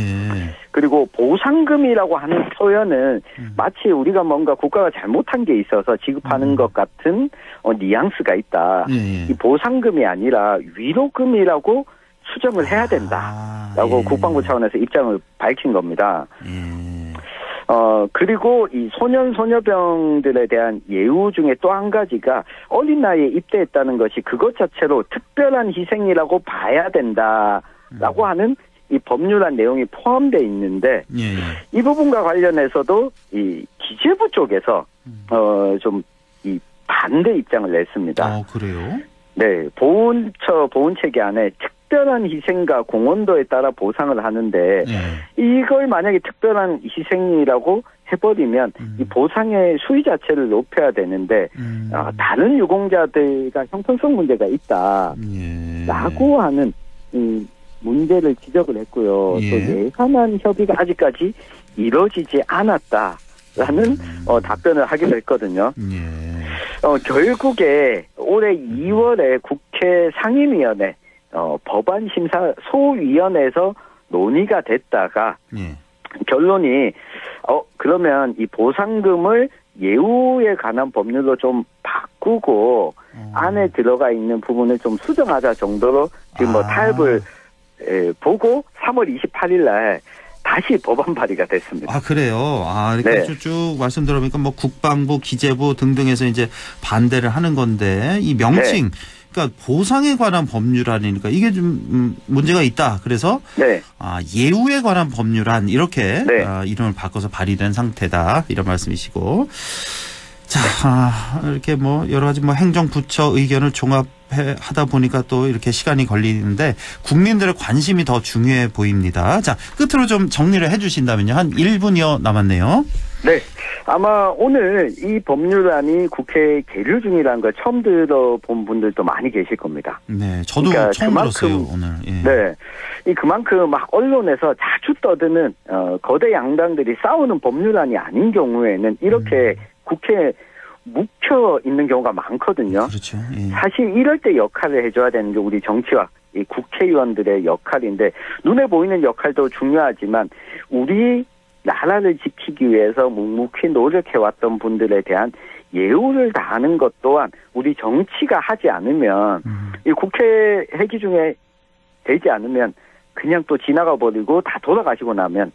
그리고 보상금이라고 하는 표현은 마치 우리가 뭔가 국가가 잘못한 게 있어서 지급하는 것 같은 뉘앙스가 있다. 이 보상금이 아니라 위로금이라고 수정을 해야 된다라고 국방부 차원에서 입장을 밝힌 겁니다. 그리고 이 소년 소녀병들에 대한 예우 중에 또 한 가지가 어린 나이에 입대했다는 것이 그것 자체로 특별한 희생이라고 봐야 된다라고 하는 이 법률안 내용이 포함되어 있는데 이 부분과 관련해서도 이 기재부 쪽에서 좀 이 반대 입장을 냈습니다. 그래요? 네, 보훈체계 안에 특별한 희생과 공헌도에 따라 보상을 하는데 이걸 만약에 특별한 희생이라고 해버리면 이 보상의 수위 자체를 높여야 되는데 다른 유공자들과 형평성 문제가 있다라고 하는 문제를 지적을 했고요. 또 예산안 협의가 아직까지 이루어지지 않았다라는 답변을 하기도 했거든요. 결국에 올해 2월에 국회 상임위원회 법안심사 소위원회에서 논의가 됐다가 결론이 그러면 이 보상금을 예우에 관한 법률로 좀 바꾸고 안에 들어가 있는 부분을 좀 수정하자 정도로 지금 타협을 보고 3월 28일 날 다시 법안 발의가 됐습니다. 그래요? 이렇게 쭉 말씀 들어보니까 뭐 국방부, 기재부 등등에서 이제 반대를 하는 건데 이 명칭 그러니까 보상에 관한 법률안이니까 이게 좀 문제가 있다. 그래서 예우에 관한 법률안 이렇게 이름을 바꿔서 발의된 상태다. 이런 말씀이시고. 자, 이렇게 뭐 여러 가지 뭐 행정부처 의견을 종합하다 보니까 또 이렇게 시간이 걸리는데 국민들의 관심이 더 중요해 보입니다. 자, 끝으로 좀 정리를 해 주신다면요. 한 1분여 남았네요. 네. 아마 오늘 이 법률안이 국회에 계류 중이라는 걸 처음 들어본 분들도 많이 계실 겁니다. 네, 저도 그러니까 처음 들었어요, 오늘. 네. 그만큼 막 언론에서 자주 떠드는 거대 양당들이 싸우는 법률안이 아닌 경우에는 이렇게 국회에 묵혀 있는 경우가 많거든요. 그렇죠. 사실 이럴 때 역할을 해줘야 되는 게 우리 정치와 이 국회의원들의 역할인데 눈에 보이는 역할도 중요하지만 우리 나라를 지키기 위해서 묵묵히 노력해왔던 분들에 대한 예우를 다하는 것 또한 우리 정치가 하지 않으면 이 국회 회기 중에 되지 않으면 그냥 또 지나가 버리고 다 돌아가시고 나면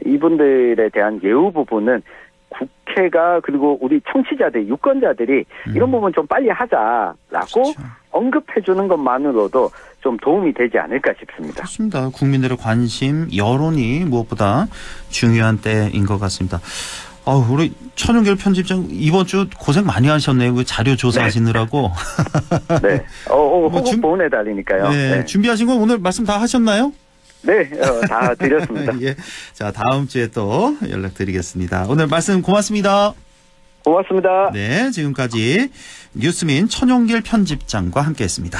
이분들에 대한 예우 부분은 국회가 그리고 우리 청취자들, 유권자들이 이런 부분 좀 빨리 하자라고 언급해 주는 것만으로도 좀 도움이 되지 않을까 싶습니다. 그렇습니다. 국민들의 관심, 여론이 무엇보다 중요한 때인 것 같습니다. 우리 천용길 편집장 이번 주 고생 많이 하셨네요. 그 자료 조사하시느라고. 네. 호국 보훈에 달리니까요. 네. 준비하신 거 오늘 말씀 다 하셨나요? 네, 다 드렸습니다. 자, 다음 주에 또 연락드리겠습니다. 오늘 말씀 고맙습니다. 고맙습니다. 네, 지금까지 뉴스민 천용길 편집장과 함께했습니다.